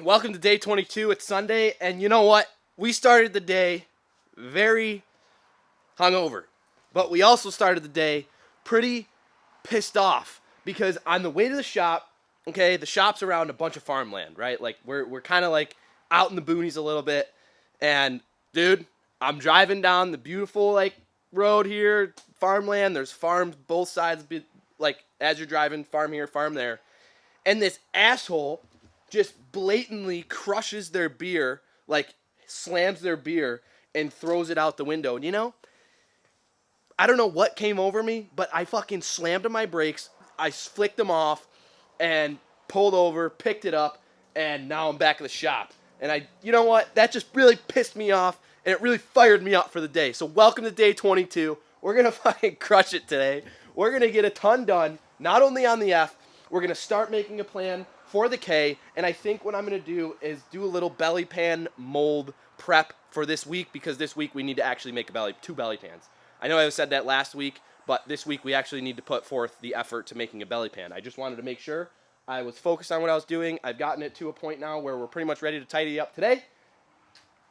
Welcome to day 22. It's Sunday, and you know what? We started the day very hungover, but we also started the day pretty pissed off because on the way to the shop, okay, the shop's around a bunch of farmland, right? Like we're kind of like out in the boonies a little bit, and dude, I'm driving down the beautiful like road here, farmland. There's farms both sides, like as you're driving, farm here, farm there, and this asshole just blatantly crushes their beer, like slams their beer and throws it out the window. And you know, I don't know what came over me, but I fucking slammed on my brakes. I flicked them off and pulled over, picked it up, and now I'm back at the shop. And you know what? That just really pissed me off, and it really fired me up for the day. So welcome to day 22. We're going to fucking crush it today. We're going to get a ton done, not only on the F, we're going to start making a plan for the K, and I think what I'm going to do is do a little belly pan mold prep for this week, because this week we need to actually make two belly pans. I know I said that last week, but this week we actually need to put forth the effort to making a belly pan. I just wanted to make sure I was focused on what I was doing. I've gotten it to a point now where we're pretty much ready to tidy up today,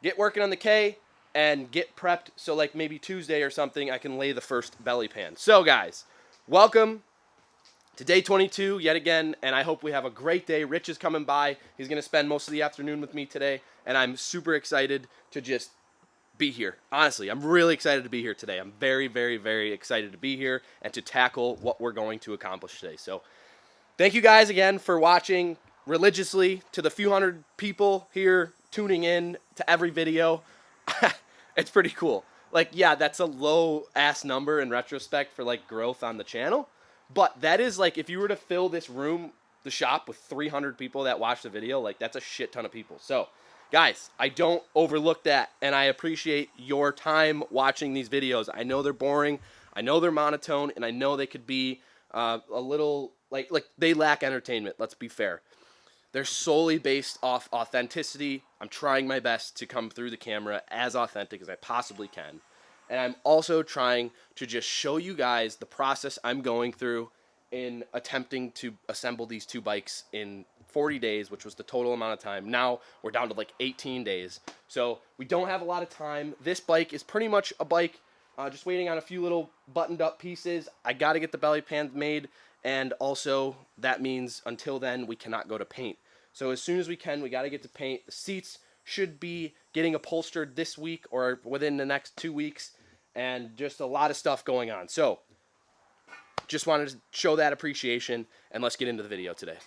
get working on the K, and get prepped so like maybe Tuesday or something I can lay the first belly pan. So guys, welcome to day 22 yet again, and I hope we have a great day. Rich is coming by. He's going to spend most of the afternoon with me today, and I'm super excited to just be here. Honestly, I'm really excited to be here today. I'm very, very, very excited to be here and to tackle what we're going to accomplish today. So thank you guys again for watching religiously, to the few hundred people here tuning in to every video. It's pretty cool. Like, yeah, that's a low-ass number in retrospect for, like, growth on the channel. But that is, like, if you were to fill this room, the shop, with 300 people that watch the video, like, that's a shit ton of people. So, guys, I don't overlook that, and I appreciate your time watching these videos. I know they're boring, I know they're monotone, and I know they could be a little, like they lack entertainment, let's be fair. They're solely based off authenticity. I'm trying my best to come through the camera as authentic as I possibly can. And I'm also trying to just show you guys the process I'm going through in attempting to assemble these two bikes in 40 days, which was the total amount of time. Now we're down to like 18 days. So we don't have a lot of time. This bike is pretty much a bike just waiting on a few little buttoned up pieces. I got to get the belly pans made. And also that means until then we cannot go to paint. So as soon as we can, we got to get to paint. The seats should be getting upholstered this week or within the next 2 weeks. And just a lot of stuff going on. So, just wanted to show that appreciation, and let's get into the video today.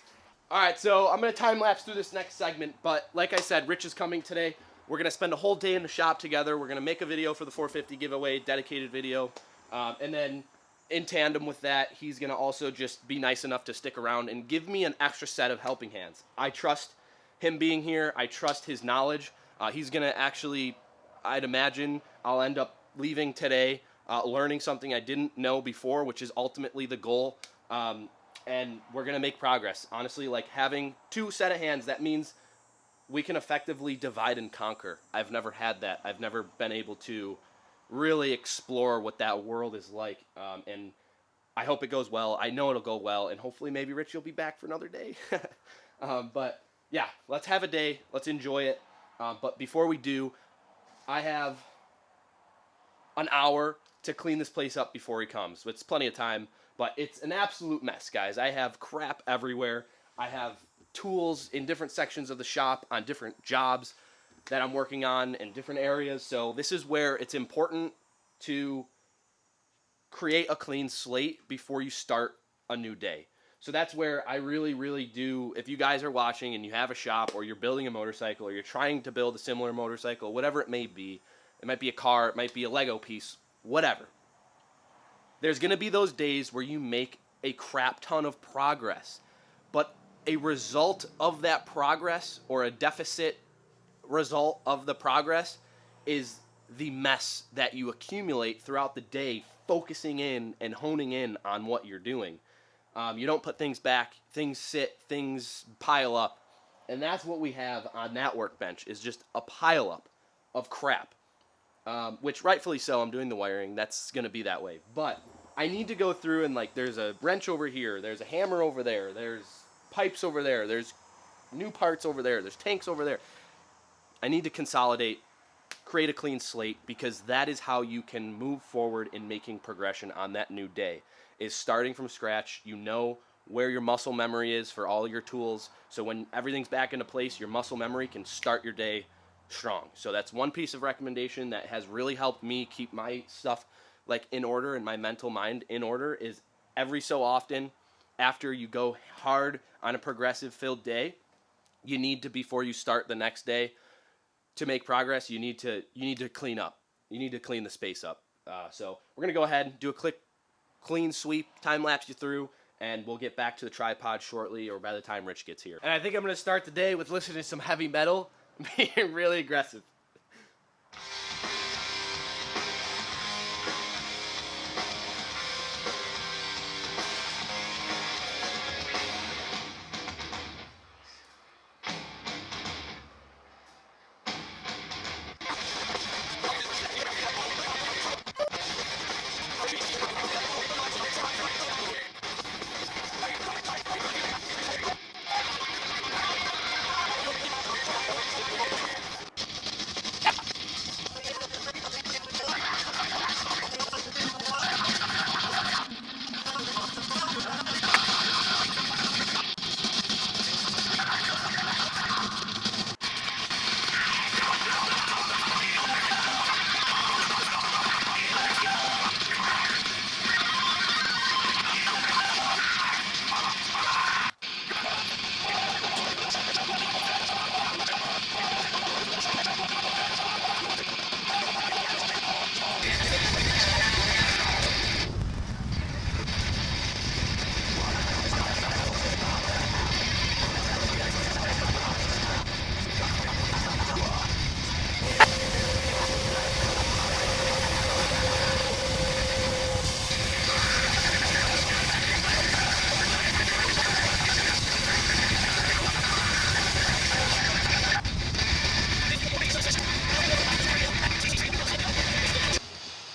Alright, so I'm going to time-lapse through this next segment, but like I said, Rich is coming today. We're going to spend a whole day in the shop together. We're going to make a video for the 450 giveaway, dedicated video, and then in tandem with that, he's going to also just be nice enough to stick around and give me an extra set of helping hands. I trust him being here. I trust his knowledge. He's going to actually, I'd imagine, I'll end up leaving today learning something I didn't know before, which is ultimately the goal, and we're going to make progress. Honestly, like having two set of hands, that means we can effectively divide and conquer. I've never had that. I've never been able to really explore what that world is like, and I hope it goes well. I know it'll go well, and hopefully maybe Rich will be back for another day. But yeah, let's have a day. Let's enjoy it. But before we do, I have an hour to clean this place up before he comes. So it's plenty of time, but it's an absolute mess, guys. I have crap everywhere. I have tools in different sections of the shop on different jobs that I'm working on in different areas. So this is where it's important to create a clean slate before you start a new day. So that's where I really, really do, if you guys are watching and you have a shop or you're building a motorcycle or you're trying to build a similar motorcycle, whatever it may be, it might be a car, it might be a Lego piece, whatever. There's going to be those days where you make a crap ton of progress, but a result of that progress or a deficit result of the progress is the mess that you accumulate throughout the day, focusing in and honing in on what you're doing. You don't put things back, things sit, things pile up, and that's what we have on that workbench, is just a pile up of crap. Which rightfully so, I'm doing the wiring, that's going to be that way. But I need to go through and, like, there's a wrench over here, there's a hammer over there, there's pipes over there, there's new parts over there. There's tanks over there. I need to consolidate, create a clean slate, because that is how you can move forward in making progression on that new day, is starting from scratch. You know where your muscle memory is for all your tools. So when everything's back into place, your muscle memory can start your day strong. So that's one piece of recommendation that has really helped me keep my stuff like in order and my mental mind in order, is every so often after you go hard on a progressive filled day, you need to, before you start the next day, to make progress, you need to clean up. You need to clean the space up. So we're going to go ahead and do a clean sweep, time lapse you through, and we'll get back to the tripod shortly, or by the time Rich gets here. And I think I'm going to start the day with listening to some heavy metal, being really aggressive.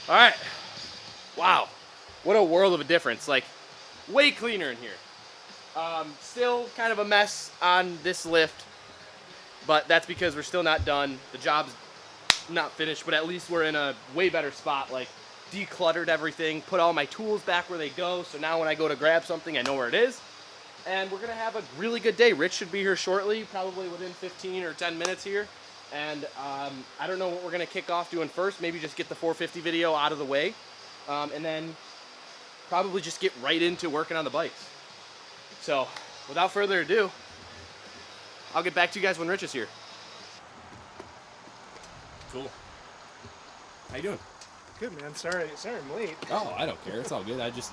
All right. Wow. What a world of a difference. Like, way cleaner in here. Still kind of a mess on this lift, but that's because we're still not done. The job's not finished, but at least we're in a way better spot. Like, decluttered everything, put all my tools back where they go, so now when I go to grab something, I know where it is. And we're going to have a really good day. Rich should be here shortly, probably within 15 or 10 minutes here. And I don't know what we're going to kick off doing first. Maybe just get the 450 video out of the way. And then probably just get right into working on the bikes. So without further ado, I'll get back to you guys when Rich is here. Cool. How you doing? Good, man. Sorry I'm late. Oh, I don't care. It's all good. I just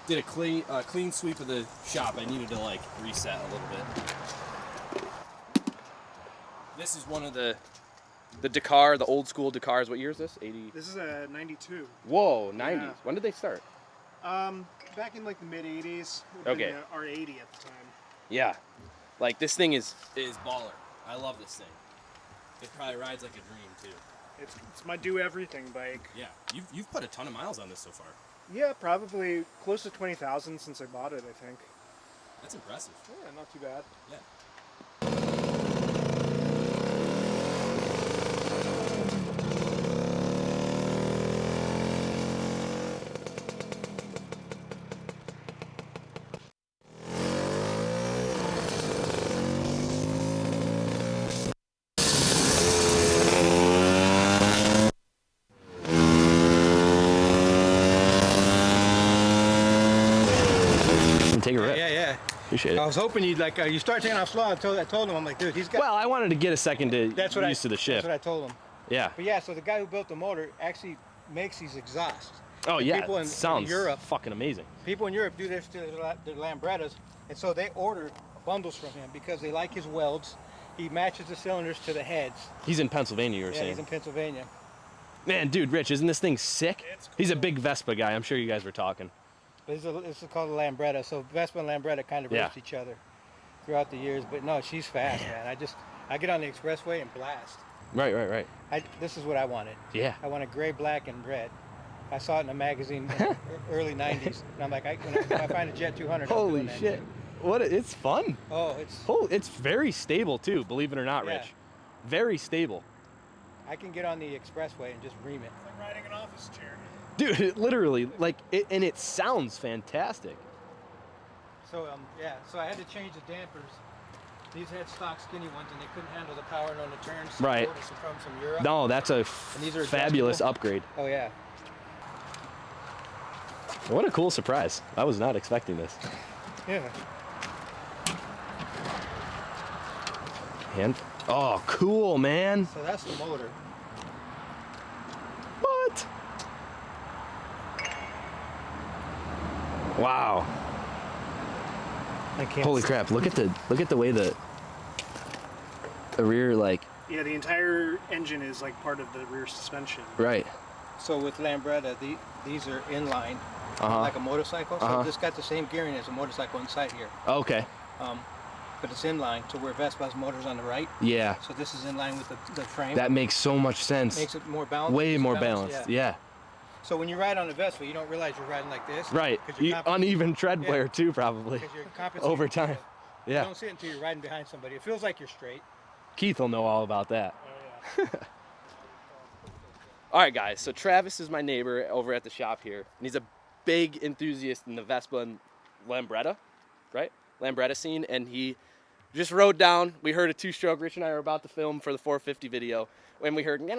did a clean sweep of the shop. I needed to like reset a little bit. This is one of the Dakar, the old school Dakars. What year is this? 80? This is a 92. Whoa, 90s. Yeah. When did they start? Back in like the mid 80s. Okay. R80 at the time. Yeah. Like this thing is baller. I love this thing. It probably rides like a dream too. It's my do everything bike. Yeah. You've put a ton of miles on this so far. Yeah, probably close to 20,000 since I bought it, I think. That's impressive. Yeah, not too bad. Yeah. Take a rip. Yeah. Appreciate it. I was hoping you'd you start taking off slow. I told him, I'm like, dude, he's got. Well, I wanted to get a second to get used to the shift. That's what I told him. Yeah. But yeah, so the guy who built the motor actually makes these exhausts. Oh And yeah. people in sounds Europe, fucking amazing. people in Europe do this to their Lambrettas, and so they order bundles from him because they like his welds. He matches the cylinders to the heads. He's in Pennsylvania, you were Yeah, saying. he's in Pennsylvania. Man, dude, Rich, isn't this thing sick? It's cool. He's a big Vespa guy. I'm sure you guys were talking. But this is called a Lambretta, so Vespa and Lambretta kind of Yeah. roast each other throughout the years. But no, she's fast, man. I get on the expressway and blast. Right. This is what I wanted. Yeah. I want a gray, black, and red. I saw it in a magazine in the early 90s, and I'm like, when I find a Jet 200, I'm Holy doing that shit. It's fun. Oh, It's very stable too, believe it or not, Yeah. Rich. Very stable. I can get on the expressway and just ream it. It's like riding an office chair. Dude, it literally, like, and it sounds fantastic. So yeah, so I had to change the dampers. These had stock skinny ones, and they couldn't handle the power on the turns. So Right. I ordered some from Europe. No, that's a these are fabulous adjustable. upgrade. Oh yeah. What a cool surprise. I was not expecting this. Yeah. And, oh, cool, man. So that's the motor. What? Wow. I can't. Holy crap, look at the way the rear, like, Yeah, the entire engine is like part of the rear suspension. right. So with Lambretta, these are inline, like a motorcycle. So this got the same gearing as a motorcycle inside here. Okay. But it's inline to where Vespa's motor's on the right. Yeah. So this is in line with the frame. That makes so much sense. makes it more balanced. Way more balanced. Yeah. So when you ride on a Vespa, you don't realize you're riding like this. Right. 'Cause you're Uneven tread wear too, probably. Because you're compensating Over time. You Yeah. don't see it until you're riding behind somebody. It feels like you're straight. Keith will know all about that. Oh yeah. All right, guys. So Travis is my neighbor over at the shop here, and he's a big enthusiast in the Vespa and Lambretta, right? Lambretta scene, and he just rode down. We heard a two-stroke. Rich and I were about to film for the 450 video when we heard and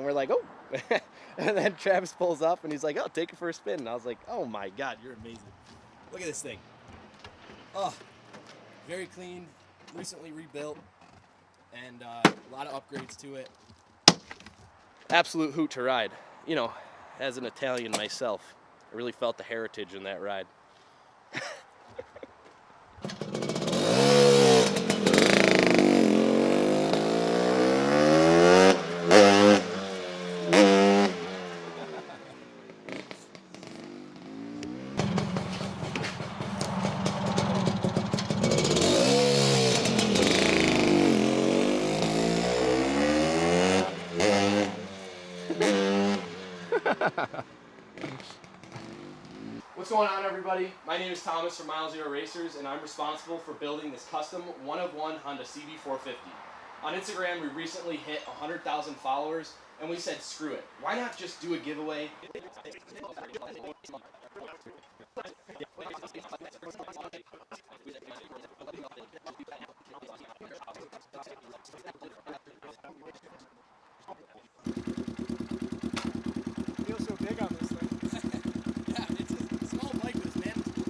we're like, oh. And then Travis pulls up and he's like, oh, take it for a spin. And I was like, oh my God, you're amazing. Look at this thing. Oh, very clean, recently rebuilt, and a lot of upgrades to it. Absolute hoot to ride. You know, as an Italian myself, I really felt the heritage in that ride. What's going on, everybody? My name is Thomas from milezero.racers, and I'm responsible for building this custom one-of-one Honda CB450. On Instagram, we recently hit 100,000 followers, and we said, screw it. Why not just do a giveaway? Feels so big on this thing. Yeah, it's a small bike, but it's manageable.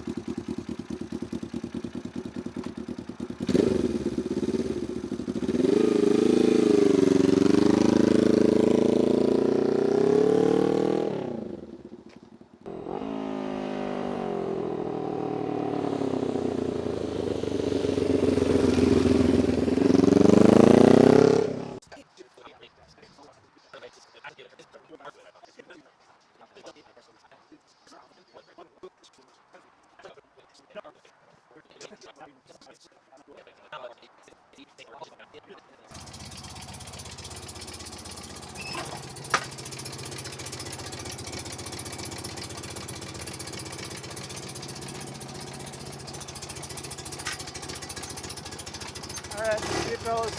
All right, see you fellas.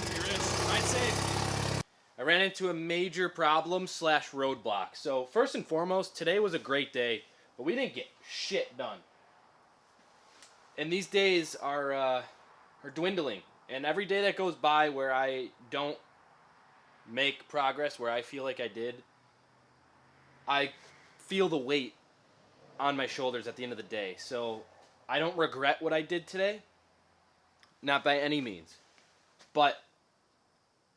Ride safe. I ran into a major problem / roadblock. So first and foremost, today was a great day, but we didn't get shit done. And these days are dwindling. And every day that goes by where I don't make progress, where I feel like I did, I feel the weight on my shoulders at the end of the day. So I don't regret what I did today. Not by any means. But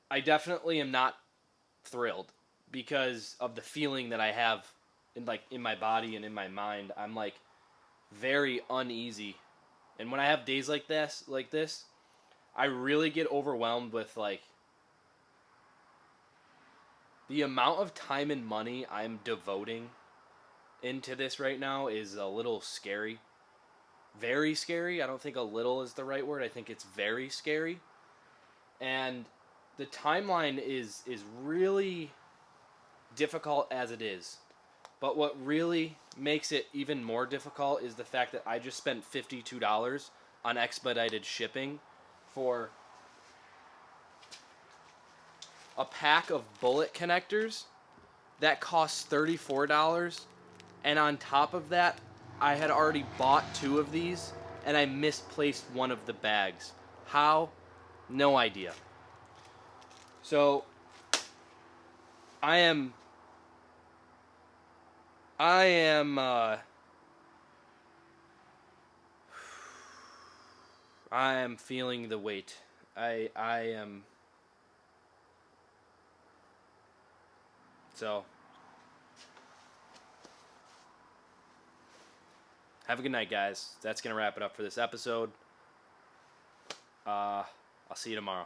I definitely am not thrilled because of the feeling that I have in my body and in my mind. I'm like very uneasy. And when I have days like this, I really get overwhelmed with like the amount of time and money I'm devoting into this right now is a little scary. Very scary. I don't think a little is the right word. I think it's very scary. And the timeline is really difficult as it is. But what really makes it even more difficult is the fact that I just spent $52 on expedited shipping for a pack of bullet connectors that costs $34. And on top of that, I had already bought 2 of these and I misplaced one of the bags. How? No idea. So I am I am feeling the weight. I am. So have a good night, guys. That's gonna wrap it up for this episode. I'll see you tomorrow.